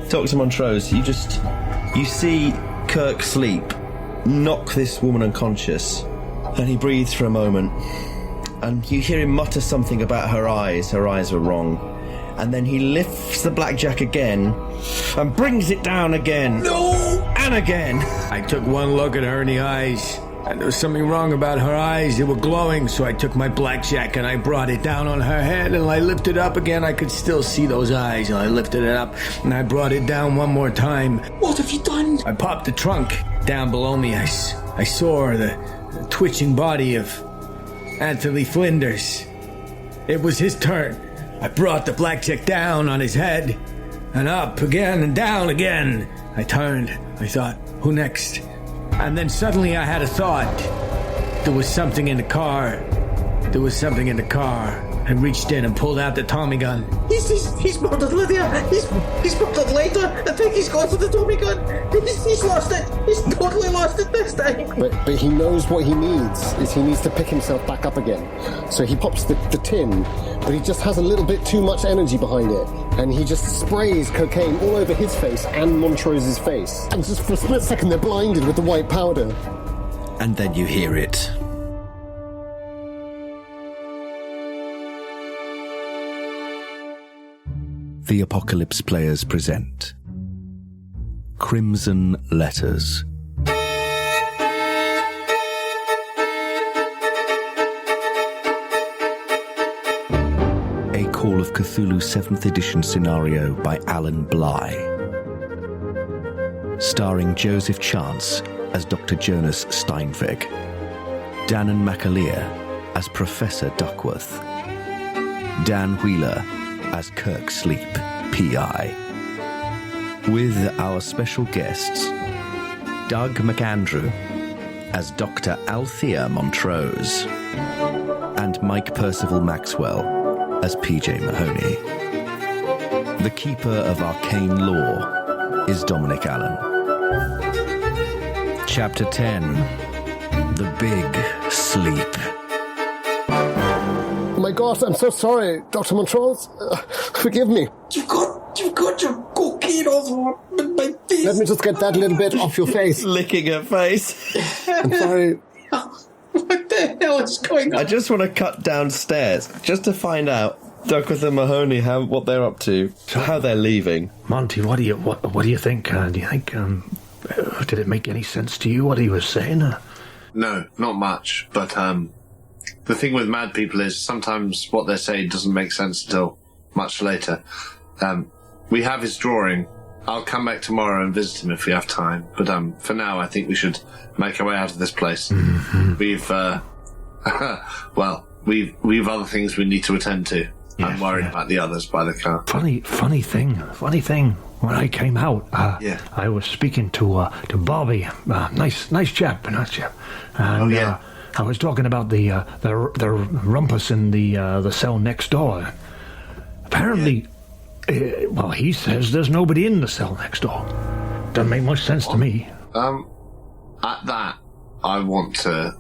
Dr. Montrose, you see Kirk Sleep knock this woman unconscious, and he breathes for a moment, and you hear him mutter something about her eyes. Her eyes are wrong. And then he lifts the blackjack again and brings it down again. No! And again. I took one look at her in the eyes, and there was something wrong about her eyes. They were glowing, so I took my blackjack and I brought it down on her head, and I lifted it up again. I could still see those eyes, and I lifted it up, and I brought it down one more time. What have you done? I popped the trunk. Down below me, I saw the twitching body of Anthony Flinders. It was his turn. I brought the blackjack down on his head, and up again and down again. I turned. I thought, who next? And then suddenly I had a thought. There was something in the car. I reached in and pulled out the Tommy gun. He's murdered Lydia. He's murdered later. I think he's gone for the Tommy gun. He's lost it. He's totally lost it this time. But he knows what he needs. Is he needs to pick himself back up again. So he pops the tin, but he just has a little bit too much energy behind it, and he just sprays cocaine all over his face and Montrose's face. And just for a split second, they're blinded with the white powder. And then you hear it. The Apocalypse Players present Crimson Letters. A Call of Cthulhu 7th edition scenario by Alan Bligh. Starring Joseph Chance as Dr. Jonas Steinweg, Danann McAleer as Professor Duckworth, Dan Wheeler as Kirk Sleep, P.I. With our special guests, Doug McAndrew as Dr. Althea Montrose and Mike Perceval-Maxwell as P.J. Mahoney. The Keeper of Arcane Lore is Dominic Allen. Chapter 10, The Big Sleep. Oh my God, I'm so sorry, Dr. Montrose. Forgive me. You've got your cocaine all over my face. Let me just get that little bit off your face. Licking her face. I'm sorry. What the hell is going on? I just want to cut downstairs just to find out Duckworth and Mahoney what they're up to, how they're leaving. Monty, what do you think? Do you think did it make any sense to you what he was saying? No, not much. But the thing with mad people is sometimes what they say doesn't make sense until much later. We have his drawing. I'll come back tomorrow and visit him if we have time. But for now, I think we should make our way out of this place. Mm-hmm. We've other things we need to attend to. Yes, I'm worried about the others by the car. Funny thing. When I came out, I was speaking to Bobby. Nice chap. And, I was talking about the rumpus in the cell next door. Apparently, he says there's nobody in the cell next door. Doesn't make much sense to me. At that, I want to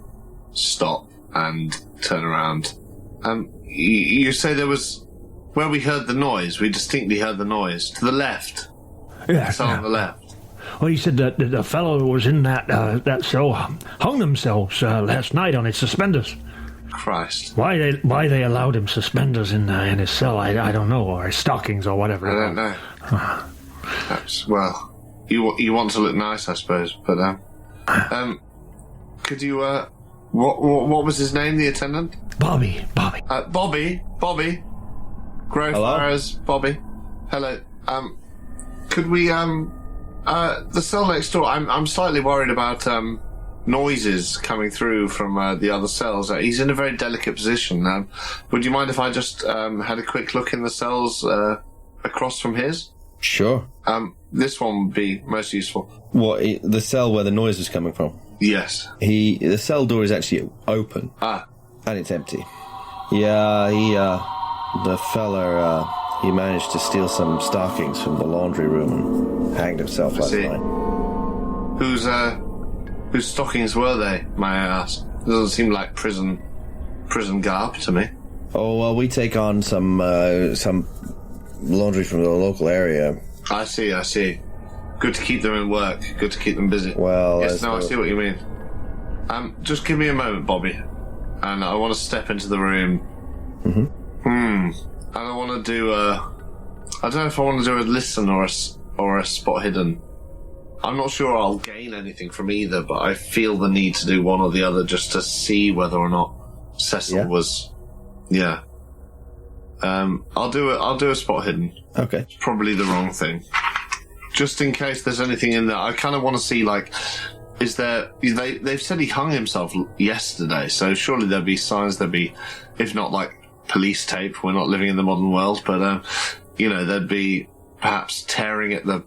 stop and turn around. You say there was... Where we heard the noise, we distinctly heard the noise. To the left. Yeah. On the left. Well, he said that the fellow who was in that cell hung themselves last night on his suspenders. Christ. Why they allowed him suspenders in his cell, I don't know, or his stockings or whatever. I don't know. Perhaps, well, you want to look nice, I suppose, but could you what was his name, the attendant? Bobby. Bobby. Growfires, Bobby. Hello. Could we the cell next door? I'm slightly worried about noises coming through from the other cells. He's in a very delicate position. Would you mind if I just had a quick look in the cells across from his? Sure. This one would be most useful. What, the cell where the noise was coming from? Yes. The cell door is actually open. And it's empty. Yeah, the fella, he managed to steal some stockings from the laundry room and hanged himself last night. Whose stockings were they, may I ask? It doesn't seem like prison garb to me. Oh, well, we take on some laundry from the local area. I see. Good to keep them in work. Good to keep them busy. Well, yes, no, I see what you mean. Just give me a moment, Bobby. And I want to step into the room. And I want to do I don't know if I want to do a listen or a spot hidden. I'm not sure I'll gain anything from either, but I feel the need to do one or the other just to see whether or not Cecil was. Yeah. I'll do a spot hidden. Okay. It's probably the wrong thing. Just in case there's anything in there, I kind of want to see, like, is there... They've said he hung himself yesterday, so surely there'd be signs, if not, like, police tape. We're not living in the modern world, but, there'd be perhaps tearing at the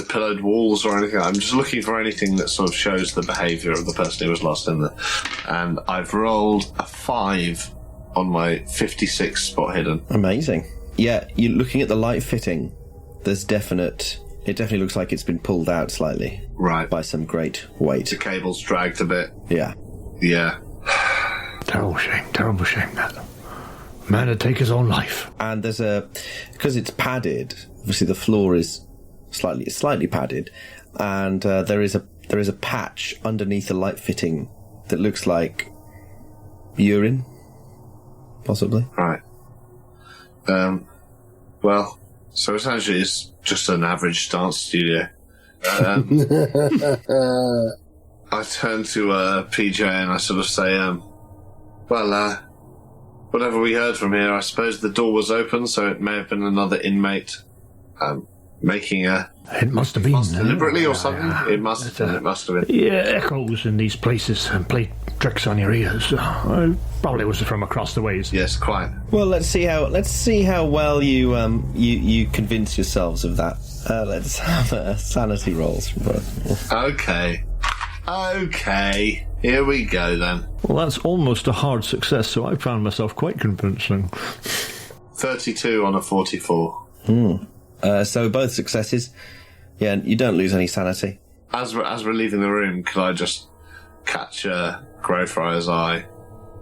pillowed walls or anything. I'm just looking for anything that sort of shows the behaviour of the person who was last in there. And I've rolled a 5 on my 56 spot hidden. Amazing. Yeah, you're looking at the light fitting. It definitely looks like it's been pulled out slightly. Right. By some great weight. The cable's dragged a bit. Yeah. Yeah. Terrible shame that. Man would take his own life. And there's because it's padded, obviously the floor is slightly padded, and there is a patch underneath the light fitting that looks like urine, possibly. Right. Well, so essentially it's just an average dance studio. I turn to PJ and I sort of say, whatever we heard from here, I suppose the door was open, so it may have been another inmate making a... It must have been. Deliberately or something? It must have been. Yeah, echoes in these places and play tricks on your ears. Probably was from across the ways. Yes, quite. Well, let's see how well you convince yourselves of that. Let's have sanity rolls from both. Okay. Here we go then. Well, that's almost a hard success, so I found myself quite convincing. 32 on a 44. So both successes. Yeah, you don't lose any sanity. As we're leaving the room, could I just catch Greyfriar's eye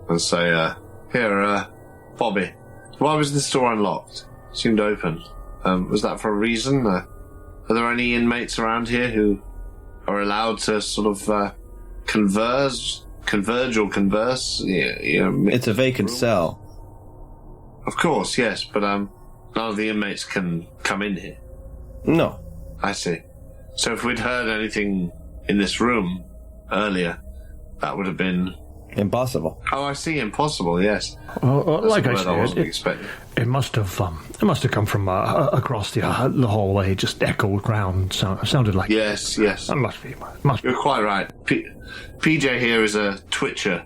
and say, here, Bobby, why was this door unlocked? It seemed open. Was that for a reason? Are there any inmates around here who are allowed to sort of converge or converse? It's a vacant cell. Of course, yes, but none of the inmates can come in here. No. I see. So if we'd heard anything in this room earlier, that would have been... Impossible. Oh, I see. Impossible, yes. Like I said, it must have come from across the hallway, just echoed ground. Sounded like... Yes. That must be. You're quite right. PJ here is a Twitcher.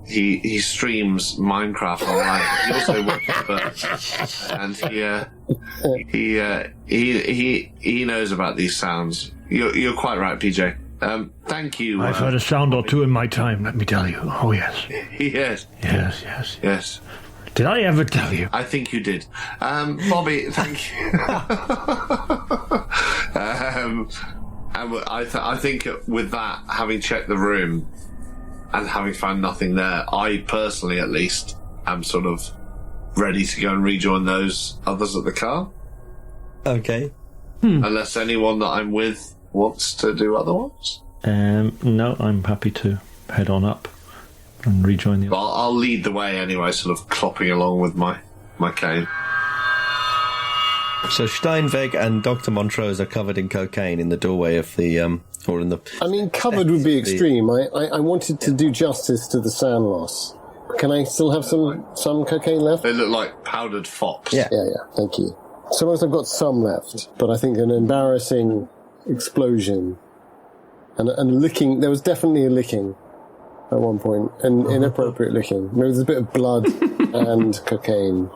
He streams Minecraft online. He also watches and he knows about these sounds. You're quite right, PJ. Thank you. I've heard a sound or two in my time, let me tell you. Oh, yes. Yes. Did I ever tell you? I think you did. Bobby, thank you. I think with that, having checked the room and having found nothing there, I personally, at least, am sort of ready to go and rejoin those others at the car. Okay. Unless anyone that I'm with wants to do otherwise. No, I'm happy to head on up and rejoin the... Well, I'll lead the way anyway, sort of clopping along with my cane. So Steinweg and Dr. Montrose are covered in cocaine in the doorway of the, or in the... I mean, covered would be extreme. I wanted to do justice to the sand loss. Can I still have some cocaine left? They look like powdered fops. Yeah, thank you. Suppose I've got some left, but I think an embarrassing explosion and licking, there was definitely a licking at one point, an inappropriate licking. Maybe there's a bit of blood and cocaine.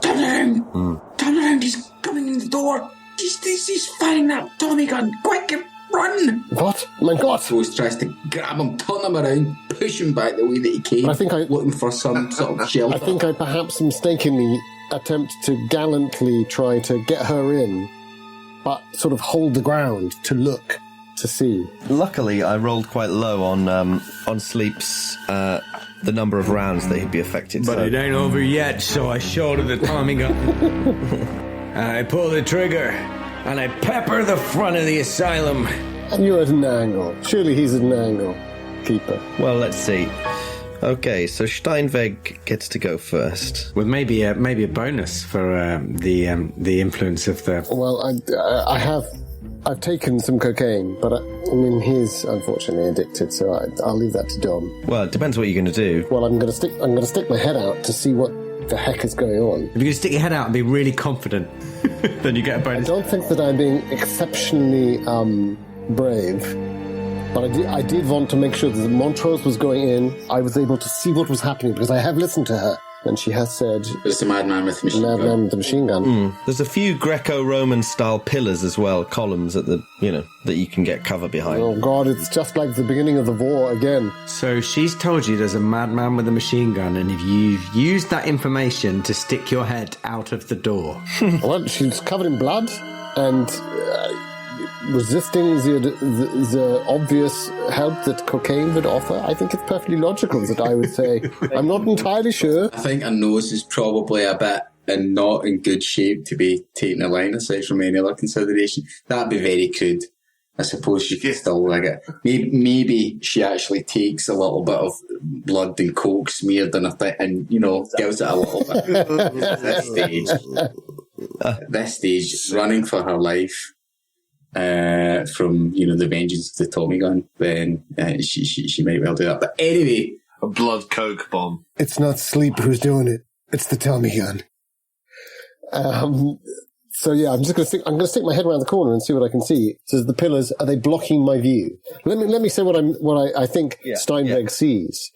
Danann, he's coming in the door. He's firing that Tommy gun. Quick, run! What? My God! Rose tries to grab him, turn him around, push him back the way that he came. Looking for some sort of shelter. I think I perhaps mistakenly attempt to gallantly try to get her in, but sort of hold the ground to look, to see. Luckily, I rolled quite low on Sleep's the number of rounds that he'd be affected. But it ain't over yet, so I showed her the Tommy gun. I pull the trigger, and I pepper the front of the asylum. And you're at an angle. Surely he's at an angle, Keeper. Well, let's see. Okay, so Steinweg gets to go first. With maybe a bonus for the influence of the... Well, I've taken some cocaine, but I mean, he's unfortunately addicted, so I'll leave that to Dom. Well, it depends what you're going to do. Well, I'm going to stick my head out to see what the heck is going on. If you can stick your head out and be really confident, then you get a bonus. I don't think that I'm being exceptionally brave, but I did want to make sure that Montrose was going in. I was able to see what was happening because I have listened to her. And she has said... It's the madman with the machine gun. Madman with the machine gun. There's a few Greco-Roman style pillars as well, columns at the, that you can get cover behind. Oh God, it's just like the beginning of the war again. So she's told you there's a madman with a machine gun, and if you've used that information to stick your head out of the door... Well, she's covered in blood, and... resisting the obvious help that cocaine would offer, I think it's perfectly logical that I would say. I'm not entirely sure. I think her nose is probably a bit and not in good shape to be taking a line aside from any other consideration. That'd be very crude. I suppose she could still like it. Maybe she actually takes a little bit of blood and coke smeared in a thing and, gives it a little bit. At this stage, running for her life, from the vengeance of the Tommy gun, then she might well do that. But anyway, a blood coke bomb. It's not sleep who's doing it. It's the Tommy gun. So yeah, I'm gonna stick my head around the corner and see what I can see. So the pillars, are they blocking my view? Let me say what I think Steinweg sees.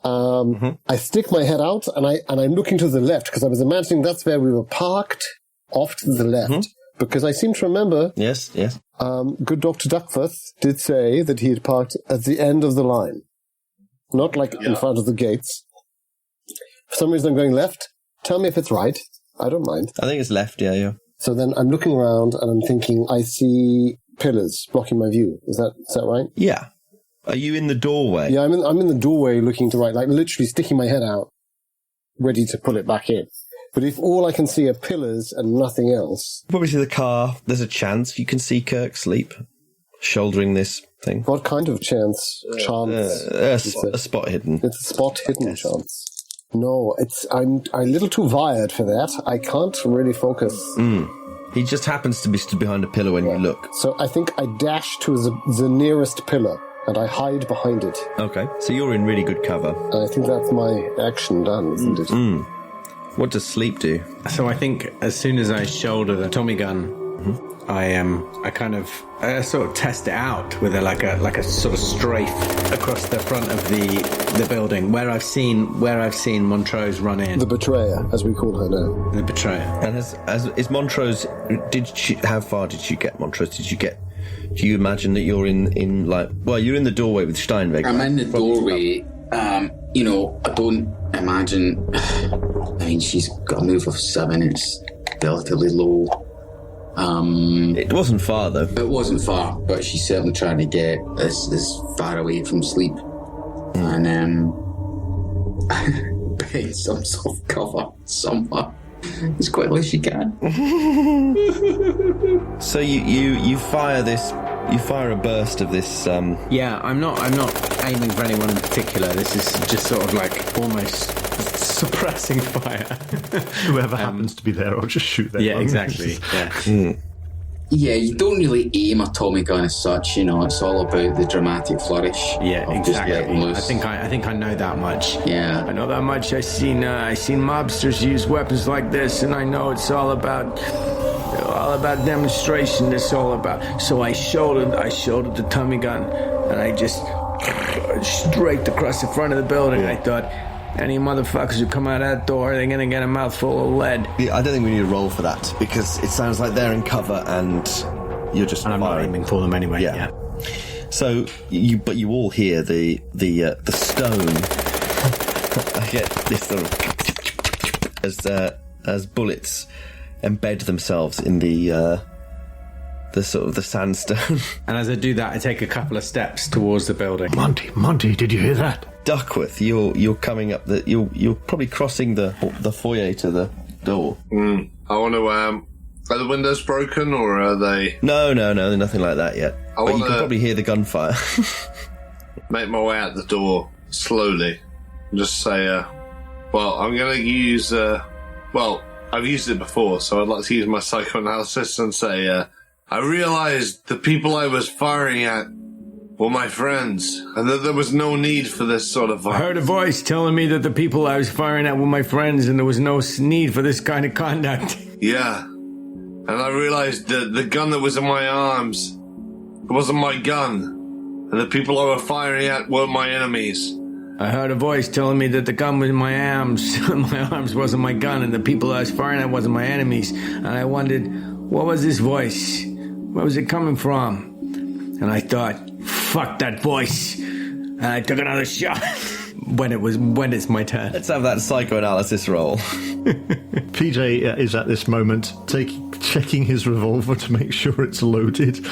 I stick my head out and I'm looking to the left because I was imagining that's where we were parked, off to the left. Because I seem to remember... Yes. Good Dr. Duckworth did say that he had parked at the end of the line. Not in front of the gates. For some reason I'm going left. Tell me if it's right. I don't mind. I think it's left, yeah. So then I'm looking around and I'm thinking, I see pillars blocking my view. Is that right? Yeah. Are you in the doorway? Yeah, I'm in the doorway looking to right, literally sticking my head out, ready to pull it back in. But if all I can see are pillars and nothing else... Probably see the car. There's a chance you can see Kirk sleep, shouldering this thing. What kind of chance? Chance? A spot hidden. It's a spot hidden chance. No, I'm a little too wired for that. I can't really focus. He just happens to be stood behind a pillar when you look. So I think I dash to the nearest pillar and I hide behind it. Okay, so you're in really good cover. I think that's my action done, isn't it? What does sleep do? So I think as soon as I shoulder the Tommy gun, I sort of test it out with a sort of strafe across the front of the building where I've seen Montrose run in. The betrayer, as we call her now. The betrayer. And is Montrose? How far did you get, Montrose? Do you imagine that you're you're in the doorway with Steinweg? I'm in the doorway. I don't imagine. I mean, she's got a move of 7. It's relatively low. It wasn't far, though. It wasn't far, but she's certainly trying to get as far away from sleep. And get some sort of cover somewhere as quickly as she can. So you fire this. You fire a burst of this. Yeah, I'm not aiming for anyone in particular. This is just sort of like almost suppressing fire. Whoever happens to be there, I'll just shoot them. Yeah, exactly. Yeah. Yeah, you don't really aim a Tommy gun as such. It's all about the dramatic flourish. Yeah, of exactly. Just letting loose. I think I know that much. Yeah, I know that much. I seen mobsters use weapons like this, and I know it's all about demonstration. It's all about. So I shouldered the Tommy gun, and I just straight across the front of the building. I thought, any motherfuckers who come out of that door, they're gonna get a mouthful of lead. Yeah, I don't think we need to roll for that because it sounds like they're in cover and you're just and I'm not aiming for them anyway. Yeah. So you all hear the stone. I get this sort of as bullets embed themselves in the sort of the sandstone. And as I do that, I take a couple of steps towards the building. Monty, did you hear that? Duckworth, you're coming up you're probably crossing the foyer to the door. I want to Are the windows broken, or are they... No, nothing like that yet. But you can probably hear the gunfire. Make my way out the door slowly and just say, well, I'm going to use... well, I've used it before, so I'd like to use my psychoanalysis and say, I realized the people I was firing at were my friends, and that there was no need for this sort of violence. I heard a voice telling me that the people I was firing at were my friends, and there was no need for this kind of conduct. Yeah. And I realized that the gun that was in my arms, it wasn't my gun, and the people I were firing at weren't my enemies. I heard a voice telling me that the gun was in my arms, my arms wasn't my gun, and the people I was firing at wasn't my enemies. And I wondered, what was this voice? Where was it coming from? And I thought, fuck that voice. And I took another shot when it's my turn. Let's have that psychoanalysis roll. PJ is at this moment checking his revolver to make sure it's loaded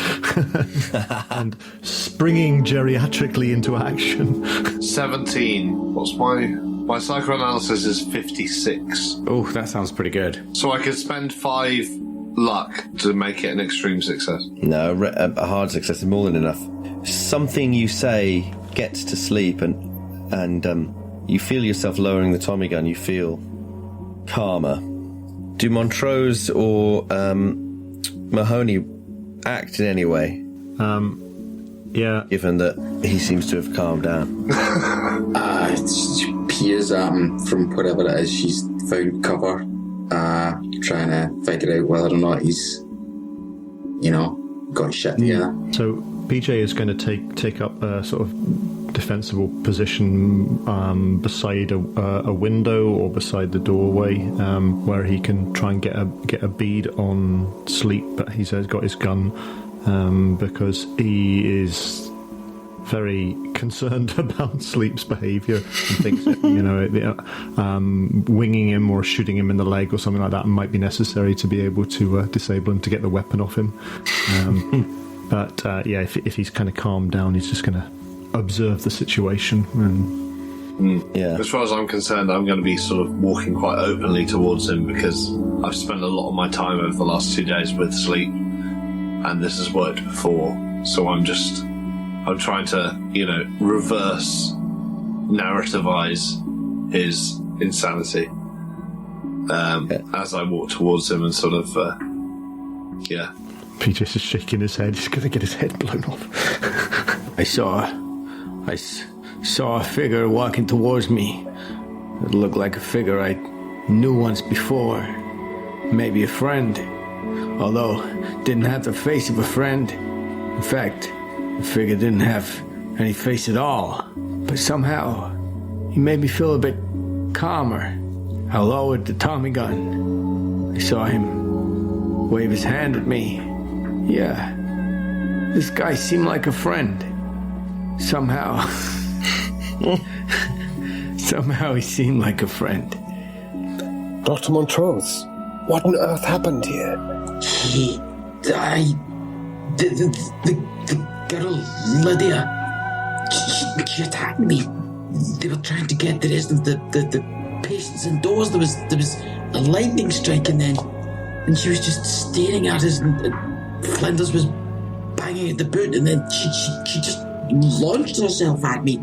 and springing geriatrically into action. 17. What's my psychoanalysis is 56. Oh, that sounds pretty good. So I could spend 5 luck to make it an extreme success. No, a hard success is more than enough. Something you say gets to sleep, and you feel yourself lowering the Tommy gun. You feel calmer. Do Montrose or Mahoney act in any way? Yeah. Given that he seems to have calmed down. She peers at him from whatever it is she's found cover, trying to figure out whether or not he's, got shit together. So PJ is going to take up a sort of defensible position beside a window or beside the doorway, where he can try and get a bead on Sleep, but he's got his gun because he is very concerned about Sleep's behaviour and thinks that, winging him or shooting him in the leg or something like that might be necessary to be able to disable him, to get the weapon off him. But if he's kind of calmed down, he's just going to observe the situation. And As far as I'm concerned, I'm going to be sort of walking quite openly towards him because I've spent a lot of my time over the last 2 days with Sleep, and this has worked before. So I'm trying to, reverse narrativize his insanity as I walk towards him and sort of, PJ's just shaking his head. He's going to get his head blown off. I saw a figure walking towards me. It looked like a figure I knew once before. Maybe a friend. Although, didn't have the face of a friend. In fact, the figure didn't have any face at all. But somehow, he made me feel a bit calmer. I lowered the Tommy gun. I saw him wave his hand at me. Yeah, this guy seemed like a friend. Somehow he seemed like a friend. Dr. Montrose, what on earth happened here? The girl, Lydia, she attacked me. They were trying to get the rest of the patients indoors. There was a lightning strike, and she was just staring at us, and Flinders was banging at the boot, and then she just launched herself at me,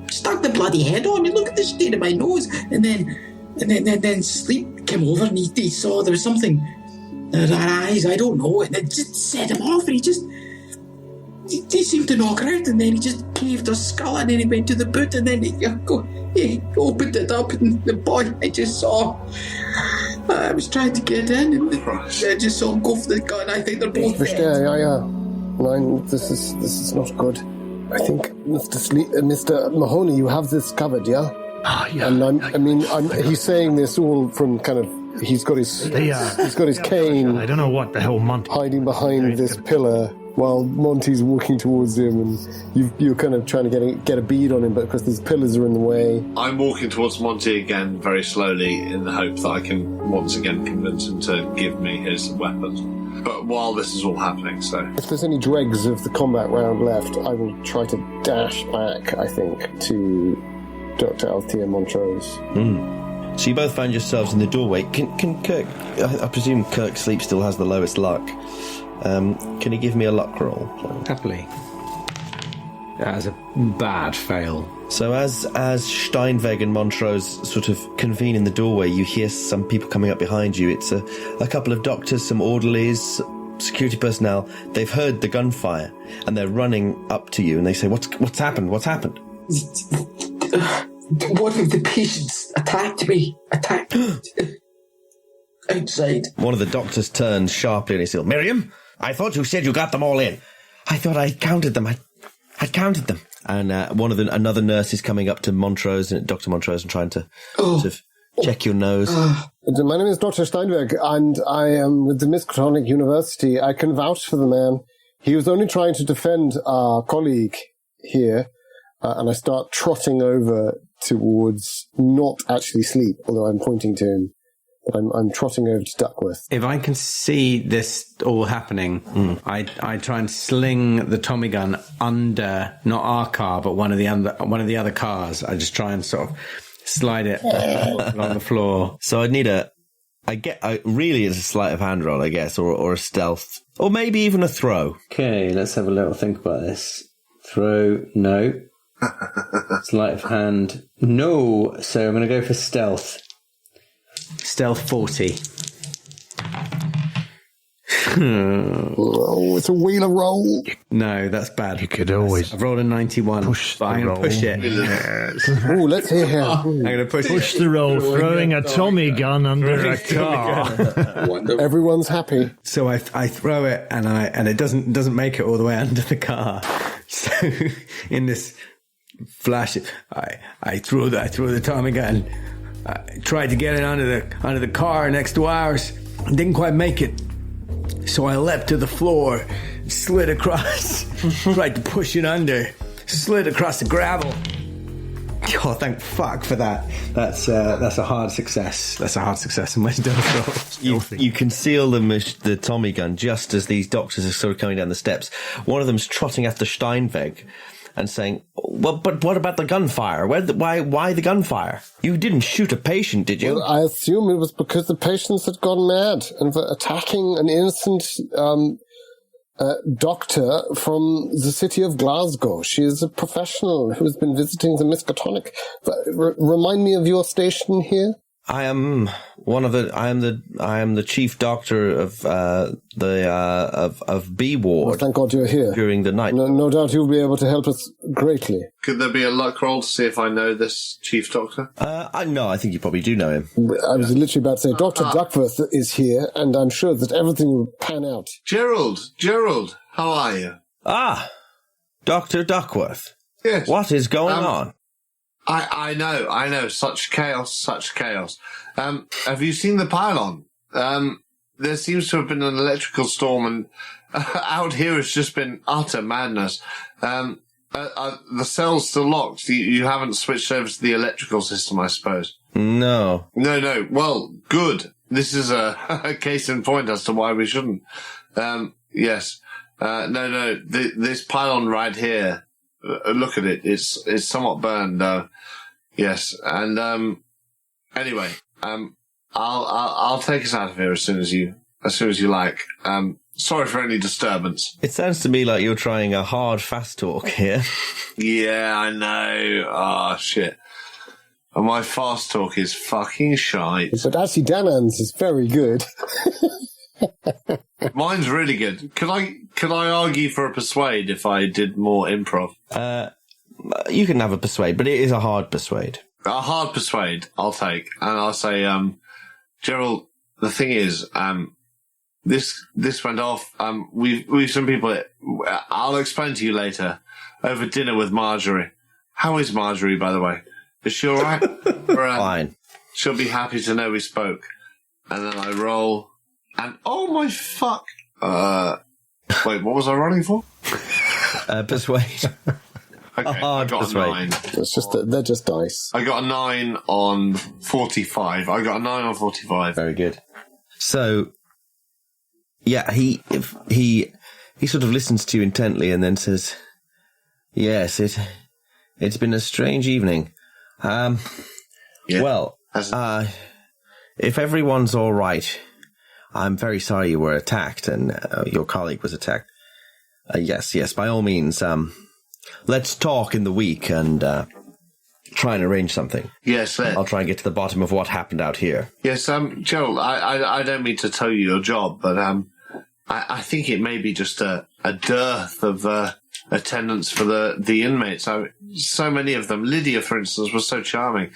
stuck the bloody head on me. Look at the state of my nose. And then Sleep came over, and he saw there was something in her eyes, I don't know, and it just set him off, and he seemed to knock her out, and then he just caved her skull, and then he went to the boot, and then he opened it up, and the boy I just saw, I was trying to get in, and I just saw him go for the gun. I think they're both dead. Yeah. Line, this is not good. I think Mr. Mahoney, you have this covered, yeah? Yeah. And he's saying this all from kind of, he's got his cane. I don't know what the hell Monty hiding behind this pillar while Monty's walking towards him, and you're kind of trying to get a bead on him, but because these pillars are in the way. I'm walking towards Monty again very slowly in the hope that I can once again convince him to give me his weapon. But while this is all happening, so... If there's any dregs of the combat round left, I will try to dash back, I think, to Dr. Althea Montrose. So you both found yourselves in the doorway. Can Kirk... I presume Kirk Sleep still has the lowest luck. Can you give me a luck roll? Happily. That is a bad fail. So as Steinweg and Montrose sort of convene in the doorway, you hear some people coming up behind you. It's a couple of doctors, some orderlies, security personnel. They've heard the gunfire, and they're running up to you, and they say, What's happened? What's happened? One of the patients attacked me. Outside. One of the doctors turns sharply and he says, Miriam, I thought you said you got them all in. I thought I counted them. I'd counted them. And another nurse is coming up to Montrose, and Dr. Montrose, and trying to sort of check your nose. My name is Dr. Steinweg, and I am with the Miskatonic University. I can vouch for the man. He was only trying to defend our colleague here, and I start trotting over towards not actually Sleep, although I'm pointing to him. But I'm trotting over to Duckworth. If I can see this all happening, I try and sling the Tommy gun under not our car, but one of the other cars. I just try and sort of slide it along the floor. So I'd need really it's a sleight of hand roll, I guess, or a stealth, or maybe even a throw. Okay, let's have a little think about this. Throw, no. Sleight of hand, no. So I'm going to go for stealth. Stealth 40. Oh, it's a wheeler roll. No, that's bad. You could always... I've rolled a 91. Push but I'm going to push it. Yes. Oh, let's hear him. I'm going to push the roll, throwing a Tommy gun under a car. Everyone's happy. So I throw it, and it doesn't make it all the way under the car. So in this flash, I threw the Tommy gun. I tried to get it under the car next to ours. Didn't quite make it. So I leapt to the floor, slid across, tried to push it under, slid across the gravel. Oh, thank fuck for that. That's a hard success. That's a hard success in my stealth roll. You conceal the Tommy gun just as these doctors are sort of coming down the steps. One of them's trotting after Steinweg and saying, well, but what about the gunfire? Why the gunfire? You didn't shoot a patient, did you? Well, I assume it was because the patients had gone mad and were attacking an innocent doctor from the city of Glasgow. She is a professional who has been visiting the Miskatonic. Remind me of your station here. I am the chief doctor of B ward. Well, thank God you're here during the night. No doubt you'll be able to help us greatly. Could there be a luck roll to see if I know this chief doctor? I think you probably do know him. I was literally about to say Dr. Duckworth is here, and I'm sure that everything will pan out. Gerald, how are you? Ah, Dr. Duckworth. Yes. What is going on? I know. Such chaos. Have you seen the pylon? There seems to have been an electrical storm, and out here it's just been utter madness. The cell's still locked. You haven't switched over to the electrical system, I suppose. No. Well, good. This is a case in point as to why we shouldn't. Yes. No. This pylon right here. Look at it. It's somewhat burned. Yes. And anyway, I'll take us out of here as soon as you like. Sorry for any disturbance. It sounds to me like you're trying a hard fast talk here. Yeah, I know. Oh shit. And my fast talk is fucking shite. But actually, Danann's is very good. Mine's really good. Could I argue for a persuade if I did more improv? You can have a persuade, but it is a hard persuade. A hard persuade, I'll take. And I'll say, Gerald, the thing is, this went off. We've some people, I'll explain to you later, over dinner with Marjorie. How is Marjorie, by the way? Is she alright? Fine. She'll be happy to know we spoke. And then I roll, and oh my fuck. Wait, what was I rolling for? Persuade. Okay, I got a 9. It's just that they're just dice. I got a 9 on 45. Very good. So, yeah, he sort of listens to you intently and then says, "Yes, it's been a strange evening. Yeah. Well, If everyone's all right, I'm very sorry you were attacked and your colleague was attacked. Yes, by all means. Let's talk in the week and try and arrange something. Yes, I'll try and get to the bottom of what happened out here. Yes, Joel, I don't mean to tell you your job, but I think it may be just a dearth of attendance for the inmates. So many of them. Lydia, for instance, was so charming.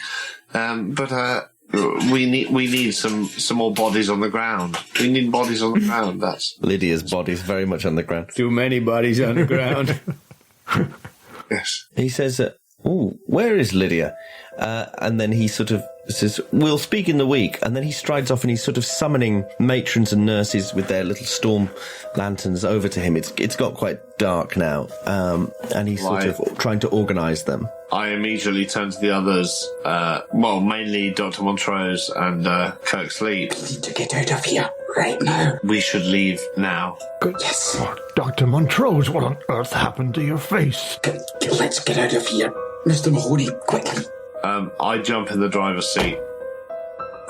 But we need some more bodies on the ground. We need bodies on the ground. That's Lydia's body's very much on the ground. Too many bodies on the ground. Yes. He says, where is Lydia? And then he sort of says, we'll speak in the week. And then he strides off and he's sort of summoning matrons and nurses with their little storm lanterns over to him. It's got quite dark now. And he's sort of trying to organise them. I immediately turn to the others, mainly Dr. Montrose and Kirk Sleep. We need to get out of here right now. We should leave now. Yes. Oh, Dr. Montrose, what on earth happened to your face? Let's get out of here. Mr. Mahoney, quickly. I jump in the driver's seat.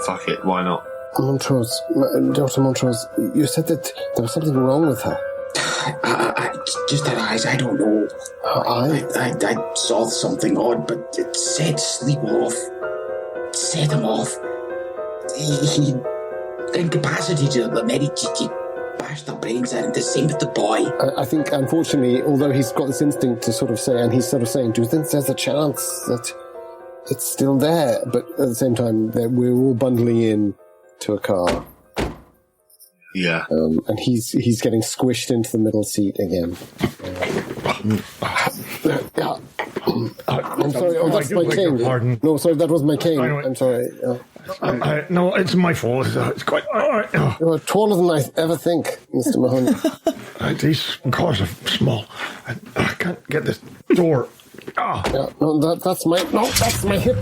Fuck it, why not? Montrose, Dr. Montrose, you said that there was something wrong with her. Just her eyes, I don't know. Her eyes? I saw something odd, but it said sleep off. It set him off. He incapacitated them, he bashed their brains in. The same with the boy. I think, unfortunately, although he's got this instinct to sort of say, and he's sort of saying, do you think there's a chance that it's still there? But at the same time, we're all bundling in to a car. Yeah. And he's getting squished into the middle seat again. I'm sorry. Oh, that's my cane. Pardon. No, sorry, that was my cane. I'm sorry. No, it's my fault. It's quite all right. You're taller than I ever think, Mr. Mahoney. These cars are small. I can't get this door. Yeah, that's my hip.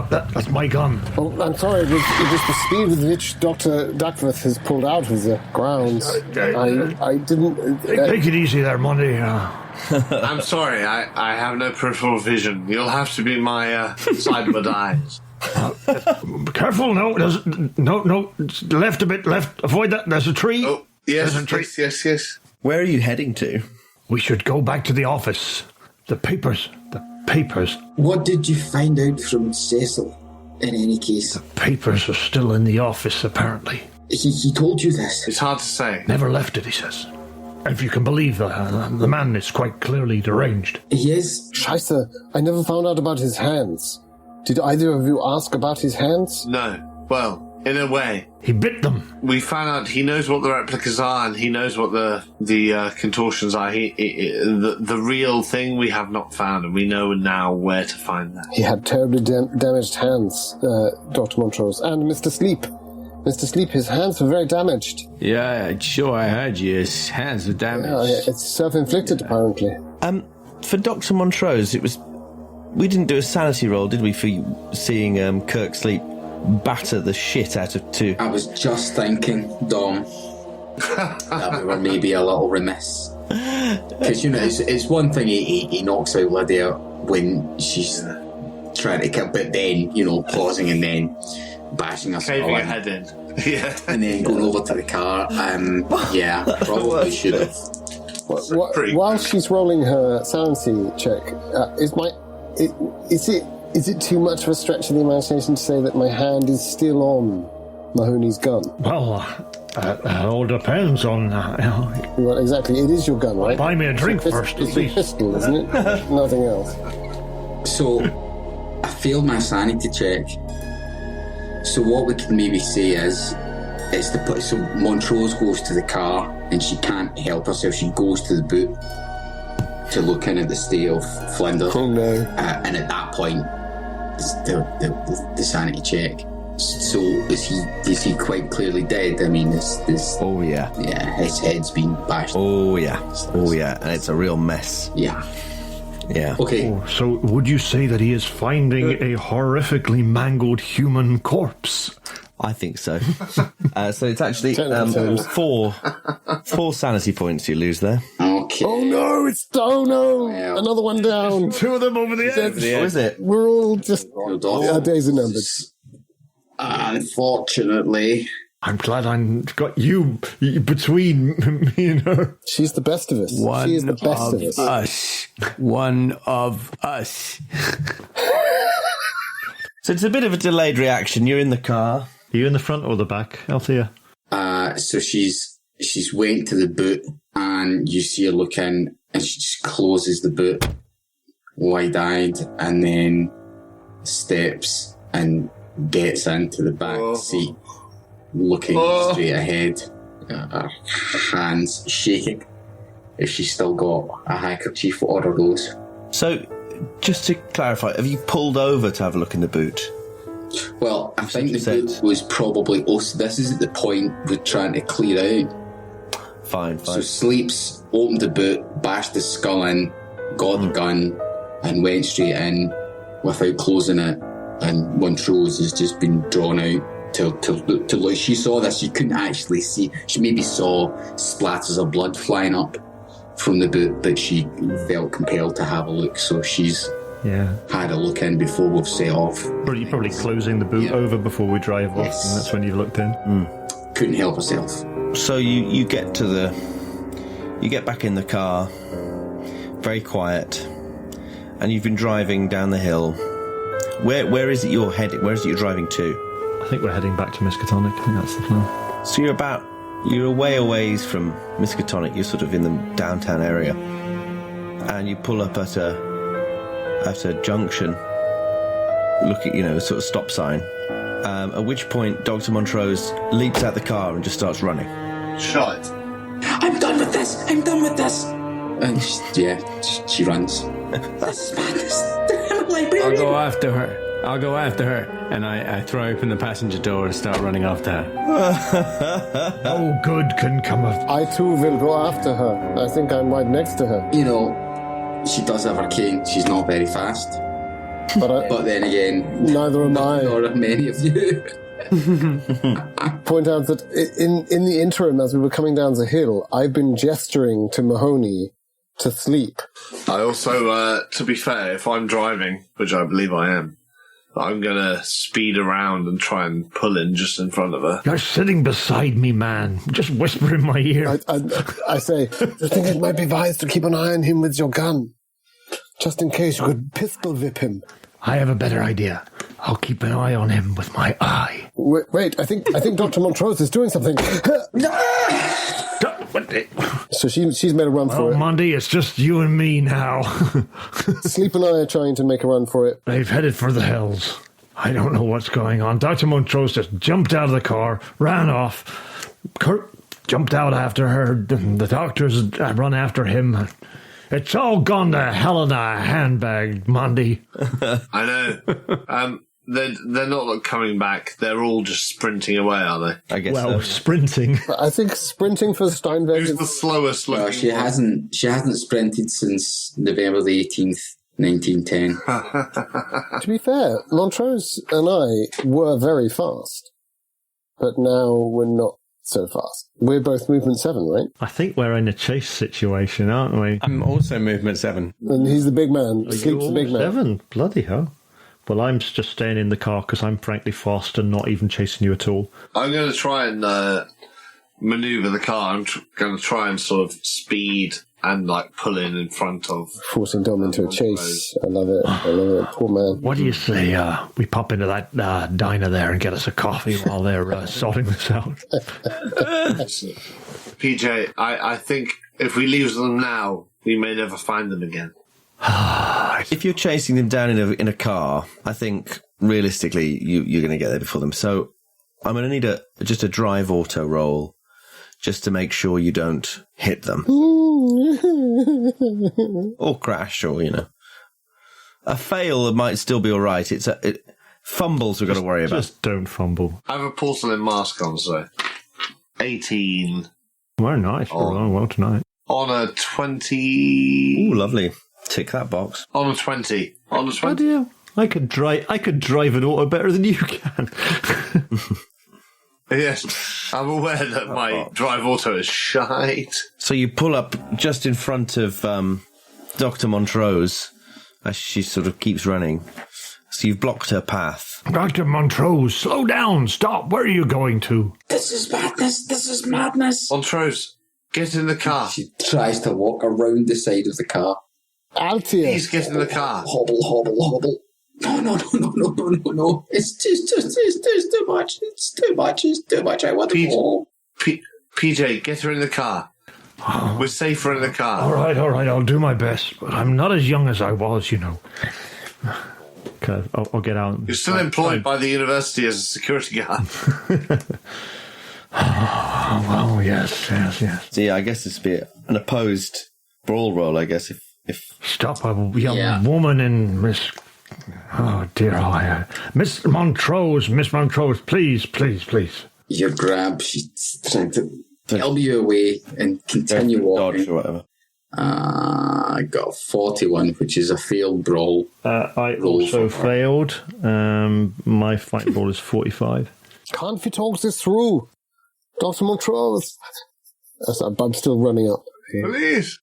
That's my gun. Oh, I'm sorry. It was the speed with which Dr. Duckworth has pulled out of the grounds. I didn't... Take it easy there, Monty. I'm sorry, I have no peripheral vision. You'll have to be my sideward eyes. Careful, no, left a bit, left. Avoid that. There's a tree. Oh, yes, There's a tree. yes. Where are you heading to? We should go back to the office. The papers. What did you find out from Cecil, in any case? The papers are still in the office, apparently. He told you this? It's hard to say. Never left it, he says. If you can believe the man is quite clearly deranged. He is? Scheisse, I never found out about his hands. Did either of you ask about his hands? No. Well, in a way. He bit them. We found out he knows what the replicas are and he knows what the contortions are. The real thing we have not found, and we know now where to find that. He had terribly damaged hands, Dr. Montrose. And Mr. Sleep. Mr. Sleep, his hands were very damaged. Yeah, sure, I heard you. His hands were damaged. Yeah, it's self-inflicted, apparently. For Dr. Montrose, we didn't do a sanity roll, did we, for seeing Kirk Sleep batter the shit out of two? I was just thinking, Dom, that we were maybe a little remiss. Because, it's one thing he knocks out Lydia when she's trying to kill, but then, pausing and then bashing us caving her head in. Yeah. And then going over to the car. Yeah, probably should have. While she's rolling her sanity check, is it too much of a stretch of the imagination to say that my hand is still on Mahoney's gun? Well, it all depends on... Well, exactly, it is your gun, right? Buy me a drink first. It's a pistol, isn't it? Nothing else. So, I failed my sanity check. So what we can maybe say is so Montrose goes to the car and she can't help herself. She goes to the boot to look in at the state of Flinders. Oh no! And at that point, the sanity check. So is he quite clearly dead? I mean, this. Oh yeah. Yeah, his head's been bashed. Oh yeah. And it's a real mess. Yeah. Yeah. Okay. Oh, so would you say that he is finding a horrifically mangled human corpse? I think so. So it's actually 4 sanity points you lose there. Okay. Okay. Oh no, Well. another one down. Two of them over the edge. What is it? We're all just, our days are numbered. Unfortunately. I'm glad I've got you between me and her. She's the best of us. She is the best of us. One of us. So it's a bit of a delayed reaction. You're in the car. Are you in the front or the back, Althea? So she's went to the boot, and you see her look in, and she just closes the boot, wide-eyed, and then steps and gets into the back seat, looking straight ahead, her hands shaking. If she's still got a handkerchief or a rose. So, just to clarify, have you pulled over to have a look in the boot? Well, I think the boot was probably... so this is at the point we're trying to clear out. Fine. So Sleeps opened the boot, bashed the skull in, got the gun, and went straight in without closing it. And Montrose has just been drawn out to look. She saw this. You couldn't actually see. She maybe saw splatters of blood flying up from the boot, but she felt compelled to have a look. So she's had a look in before we've set off. Probably closing the boot over before we drive off, and that's when you've looked in. Couldn't help herself. So you get to you get back in the car, very quiet, and you've been driving down the hill. Where is it you're heading? Where is it you're driving to? I think we're heading back to Miskatonic. I think that's the plan. So you're a ways from Miskatonic. You're sort of in the downtown area, and you pull up at a junction. Look at a sort of stop sign. At which point, Dr. Montrose leaps out the car and just starts running. Shite. I'm done with this. And she runs. This is madness. I'm a librarian. I'll go after her. And I throw open the passenger door and start running after her. No good can come of... I too will go after her. I think I'm right next to her. She does have her cane. She's not very fast. But then again, neither am I. Nor are many of you. Point out that in the interim, as we were coming down the hill, I've been gesturing to Mahoney to sleep. I also, to be fair, if I'm driving, which I believe I am, I'm going to speed around and try and pull in just in front of her. You're sitting beside me, man. Just whisper in my ear. I say, I think it might be wise to keep an eye on him with your gun. Just in case you could pistol whip him. I have a better idea. I'll keep an eye on him with my eye. Wait, I think Dr. Montrose is doing something. So she's made a run for it. Monty, it's just you and me now. Sleep and I are trying to make a run for it. They've headed for the hills. I don't know what's going on. Dr. Montrose just jumped out of the car, ran off. Kurt jumped out after her. The doctors run after him. It's all gone to hell in a handbag, Monty. I know. They're not coming back. They're all just sprinting away, are they? I guess so. Sprinting. I think sprinting for Steinweg. Who's the slowest looking? Well, she hasn't sprinted since November the 18th, 1910. To be fair, Montrose and I were very fast. But now we're not so fast. We're both movement 7, right? I think we're in a chase situation, aren't we? I'm also movement 7. And he's the big man. Sleep's the big man. 7? Bloody hell. Well, I'm just staying in the car because I'm frankly fast and not even chasing you at all. I'm going to try and manoeuvre the car. I'm going to try and sort of speed and pull in front of... Forcing Dom into a chase. I love it. Poor man. What do you say we pop into that diner there and get us a coffee while they're sorting this out? PJ, I think if we leave them now, we may never find them again. If you're chasing them down in a car, I think realistically you're going to get there before them. So I'm going to need just a drive auto roll just to make sure you don't hit them or crash or a fail might still be all right. Fumbles we've got to worry about. Just don't fumble. I have a porcelain mask on, so 18. Well, nice. We're on well tonight. On a 20. Ooh, lovely. Tick that box. On a 20. I could drive an auto better than you can. Yes, I'm aware that my drive auto is shite. So you pull up just in front of Dr. Montrose as she sort of keeps running. So you've blocked her path. Dr. Montrose, slow down. Stop. Where are you going to? This is madness. This is madness. Montrose, get in the car. She tries to walk around the side of the car. Altia. Please get in the car. Hobble, hobble, hobble. No. It's too much. It's too much. I want to go. PJ, get her in the car. We're safer in the car. All right. I'll do my best, but I'm not as young as I was, you know. Okay, I'll get out. You're still employed by the university as a security guard. Well, yes. So yeah, I guess it's be an opposed brawl roll, I guess, if... Stop a young woman in Miss... Oh, dear. Miss Montrose, please. You grab, she's trying to elbow you away and continue walking. Dodge or whatever. I got a 41, which is a failed brawl. I also failed. My fight ball is 45. Can't we talk this through? Dr. Montrose. I'm still running up. Please.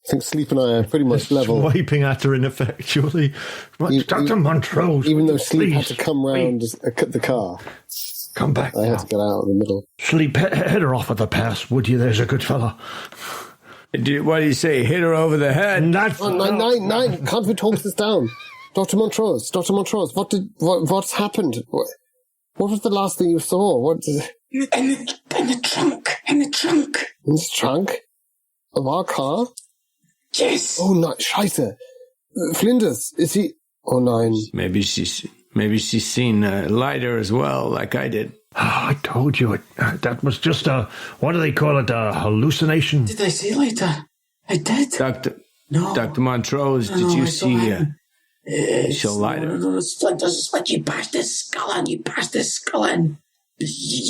I think Sleep and I are pretty much level. Swiping at her ineffectually. Dr. Montrose, even though Sleep had to please, come round the car. Come back. I had to get out in the middle. Sleep, head her off at the pass, would you? There's a good fella. What do you say? Hit her over the head? Nine. Can't we talk this down? Dr. Montrose, what's happened? What was the last thing you saw? In the trunk. In the trunk? Of our car? Yes. Oh, no, Scheiße. Flinders, is he... Oh, nine. Maybe she's seen a lighter as well, like I did. I told you that was just what do they call it? A hallucination. Did I see later? I did. Dr. Montrose, did you see a show lighter? No, Splinters, it's like you bashed his skull in.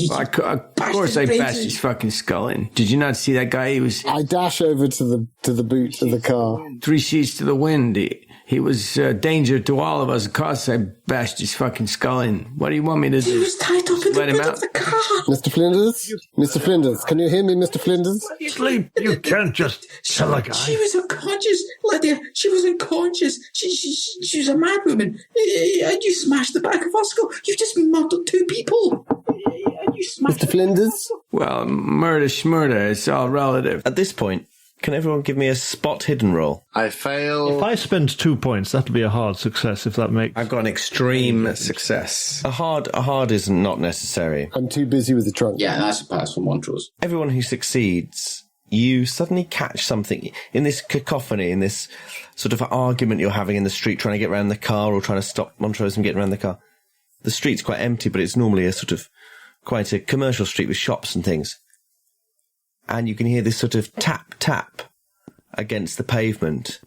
Of course I bashed his fucking skull in. Did you not see that guy? I dash over to the boot of the car. 3 sheets to the wind. He was a danger to all of us. Of course I bashed his fucking skull in. What do you want me to do? He was tied up in the boot of the car. Mr. Flinders, can you hear me, Mr. Flinders? Sleep, you can't just tell a guy. She was unconscious, Lydia. She was unconscious. She was a mad woman. And you smashed the back of our skull. You just murdered 2 people. Mr. Flinders? Well, murder schmurder, it's all relative. At this point, can everyone give me a spot hidden roll? I fail. If I spend 2 points, that'll be a hard success, if that makes... I've got an extreme success. A hard is not necessary. I'm too busy with the trunk. Yeah, that's a pass for Montrose. Everyone who succeeds, you suddenly catch something in this cacophony, in this sort of argument you're having in the street, trying to get around the car or trying to stop Montrose from getting around the car. The street's quite empty, but it's normally a sort of quite a commercial street with shops and things. And you can hear this sort of tap against the pavement.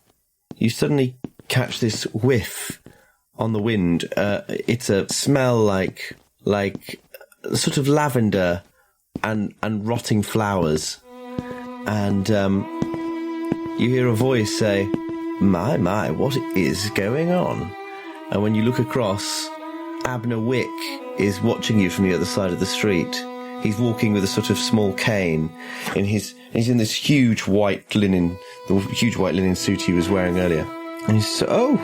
You suddenly catch this whiff on the wind. It's a smell like sort of lavender and rotting flowers. And you hear a voice say, My, what is going on? And when you look across, Abner Wick is watching you from the other side of the street. He's walking with a sort of small cane he's in this huge white linen suit he was wearing earlier. And he says, "Oh,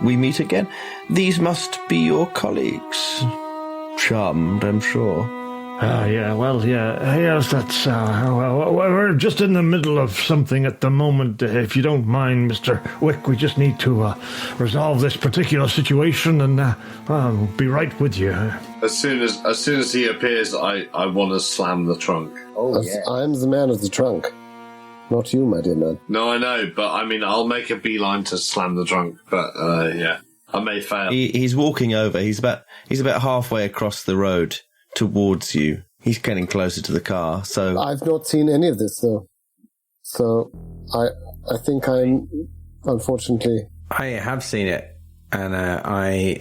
we meet again. These must be your colleagues. Charmed, I'm sure." Yes, that's, we're just in the middle of something at the moment. If you don't mind, Mr. Wick, we just need to resolve this particular situation, and I'll be right with you. As soon as he appears, I want to slam the trunk. Oh, yeah. I'm the man of the trunk. Not you, my dear man. No, I know, but I mean, I'll make a beeline to slam the trunk, but yeah, I may fail. He's walking over. He's about halfway across the road towards you. He's getting closer to the car, so... I've not seen any of this, though. So, I think I'm, unfortunately... I have seen it, and I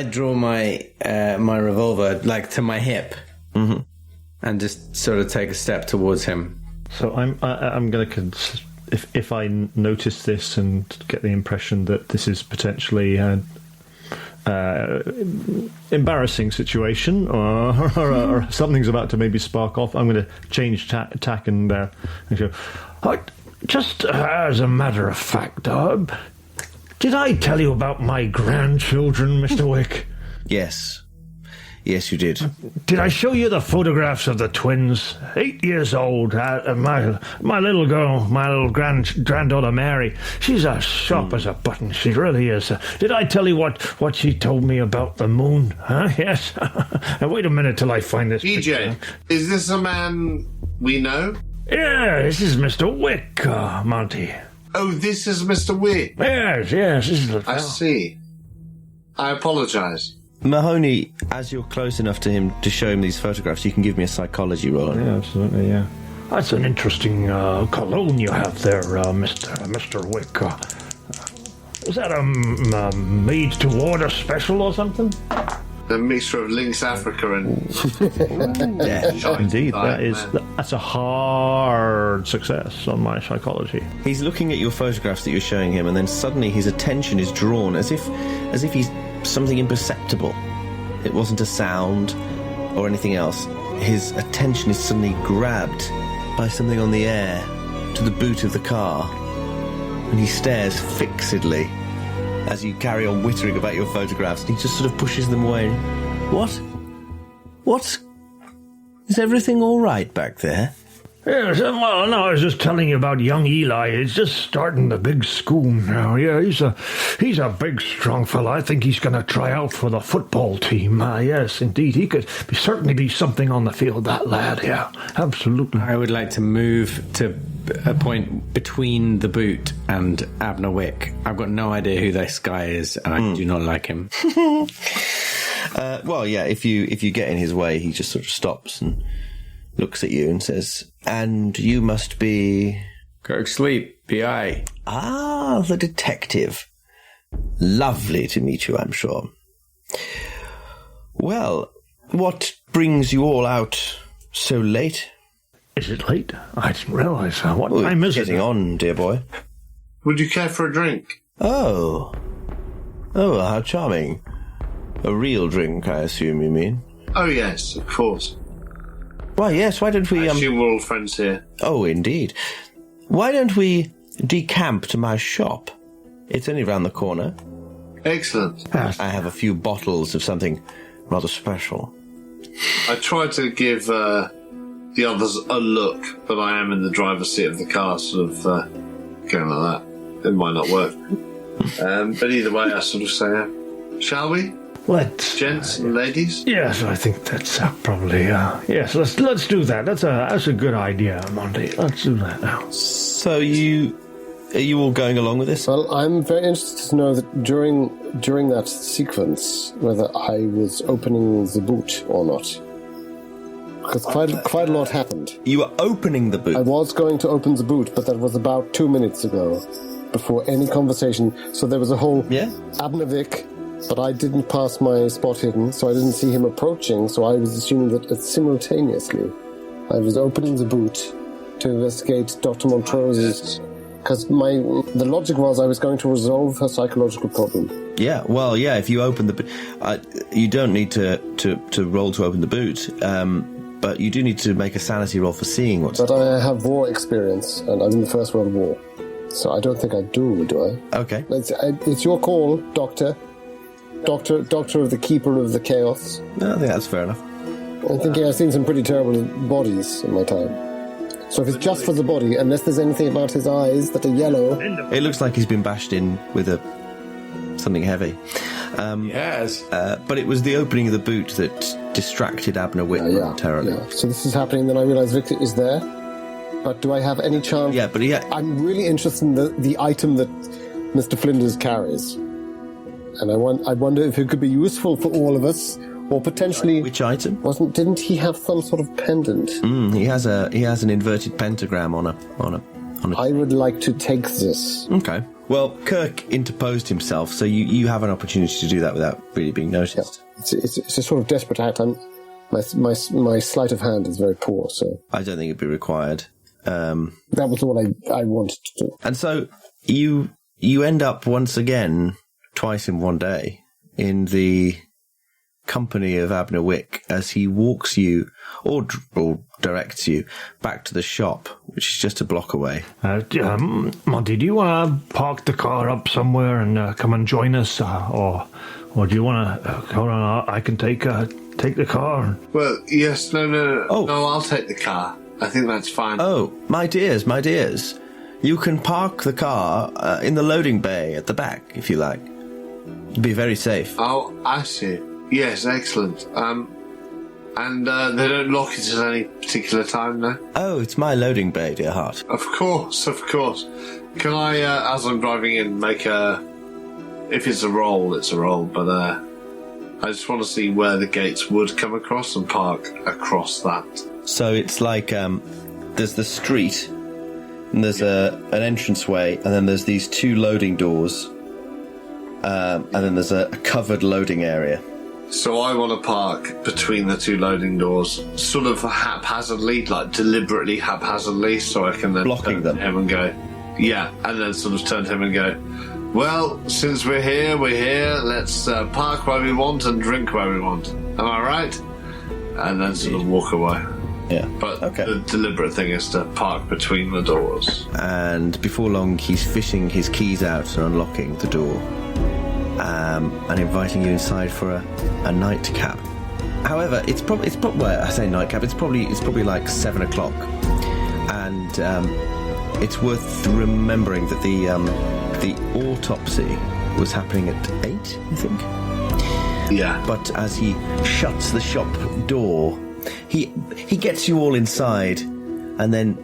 draw my revolver, like, to my hip, and just sort of take a step towards him. So I'm going to... If I notice this and get the impression that this is potentially... embarrassing situation, or something's about to maybe spark off, I'm going to change tack and go, just as a matter of fact, did I tell you about my grandchildren, Mr. Wick? Yes. Yes, you did. Did I show you the photographs of the twins? 8 years old. My little girl, my little granddaughter Mary. She's as sharp as a button. She really is. Did I tell you what she told me about the moon? Huh? Yes. Wait a minute till I find this. EJ, is this a man we know? Yeah, this is Mr. Wick, Monty. Oh, this is Mr. Wick. Yes. This is the I see. I apologise. Mahoney, as you're close enough to him to show him these photographs, you can give me a psychology roll. Yeah, absolutely, yeah. That's an interesting cologne you have there, Mr. Wick. Is that a made-to-order special or something? A mixture of Lynx Africa and... Yeah, indeed. That's a hard success on my psychology. He's looking at your photographs that you're showing him, and then suddenly his attention is drawn as if he's something imperceptible. It wasn't a sound or anything else. His attention is suddenly grabbed by something on the air to the boot of the car, and he stares fixedly as you carry on whittering about your photographs, and he just sort of pushes them away. What? Is everything all right back there? Yes, well, no, I was just telling you about young Eli. He's just starting the big school now. Yeah, he's a big, strong fella. I think he's going to try out for the football team. Yes, indeed. He could certainly be something on the field, that lad. Yeah, absolutely. I would like to move to a point between the boot and Abner Wick. I've got no idea who this guy is, and I do not like him. Well, yeah, if you get in his way, he just sort of stops and looks at you and says, "And you must be..." Kirk Sleep, P.I. Ah, the detective. Lovely to meet you, I'm sure. Well, what brings you all out so late? Is it late? I didn't realise. What time is it? Getting on, dear boy. Would you care for a drink? Oh, how charming. A real drink, I assume you mean? Oh, yes, of course. Well, yes, why don't we... I assume we're all friends here. Oh, indeed. Why don't we decamp to my shop? It's only round the corner. Excellent. I have a few bottles of something rather special. I tried to give the others a look, but I am in the driver's seat of the car, sort of going like that. It might not work. But either way, I sort of say, shall we? Let's, gents and ladies. Yes, I think that's probably. Yes, let's do that. That's a good idea, Monty. Let's do that now. So are you all going along with this? Well, I'm very interested to know that during that sequence, whether I was opening the boot or not, because quite a lot happened. You were opening the boot. I was going to open the boot, but that was about 2 minutes ago, before any conversation. So there was a whole Abner Wick. But I didn't pass my spot hidden, so I didn't see him approaching, so I was assuming that simultaneously I was opening the boot to investigate Dr. Montrose's... Because the logic was I was going to resolve her psychological problem. Yeah, well, yeah, if you open the boot... you don't need to roll to open the boot, but you do need to make a sanity roll for seeing what's... But I have war experience, and I'm in the First World War, so I don't think I do I? Okay. It's your call, Doctor. Doctor of the Keeper of the Chaos. No, I think that's fair enough. I'm thinking I've seen some pretty terrible bodies in my time. So if it's just for the body, unless there's anything about his eyes that are yellow... It looks like he's been bashed in with something heavy. Yes. But it was the opening of the boot that distracted Abner Wick terribly. Yeah. So this is happening, then I realise Victor is there. But do I have any chance... Yeah, but I'm really interested in the item that Mr. Flinders carries. And I wonder if it could be useful for all of us, or potentially... Which item? Didn't he have some sort of pendant? He has an inverted pentagram on a. I would like to take this. Okay. Well, Kirk interposed himself, so you have an opportunity to do that without really being noticed. Yeah. It's a sort of desperate act. My sleight of hand is very poor, so... I don't think it'd be required. That was all I wanted to do. And so you end up once again... twice in one day in the company of Abner Wick as he walks you or directs you back to the shop, which is just a block away. Monty, do you want to park the car up somewhere and come and join us, or do you want to? Hold on, I can take the car. Well, yes, no. Oh. No, I'll take the car. I think that's fine. Oh, my dears. You can park the car in the loading bay at the back, if you like. It'd be very safe. Oh, I see. Yes, excellent. And they don't lock it at any particular time, no? Oh, it's my loading bay, dear heart. Of course. Can I, as I'm driving in, make a... If it's a roll, it's a roll, but I just want to see where the gates would come across and park across that. So it's like, there's the street, and there's an entranceway, and then there's these two loading doors, and then there's a covered loading area. So I want to park between the two loading doors, sort of haphazardly, like deliberately haphazardly, so I can then blocking them. Him and go, yeah, and then sort of turn to him and go, well, since we're here, let's park where we want and drink where we want. Am I right? And then sort of walk away. Yeah. But the deliberate thing is to park between the doors. And before long, he's fishing his keys out and unlocking the door. And inviting you inside for a nightcap. However, it's probably well, I say nightcap. It's probably like 7 o'clock, and it's worth remembering that the autopsy was happening at 8, I think. Yeah. But as he shuts the shop door, he gets you all inside, and then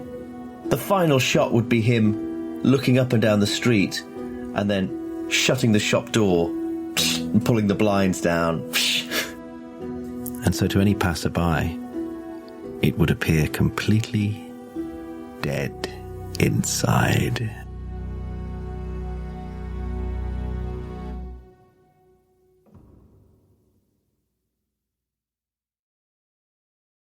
the final shot would be him looking up and down the street, and then shutting the shop door and pulling the blinds down. And so to any passerby, it would appear completely dead inside.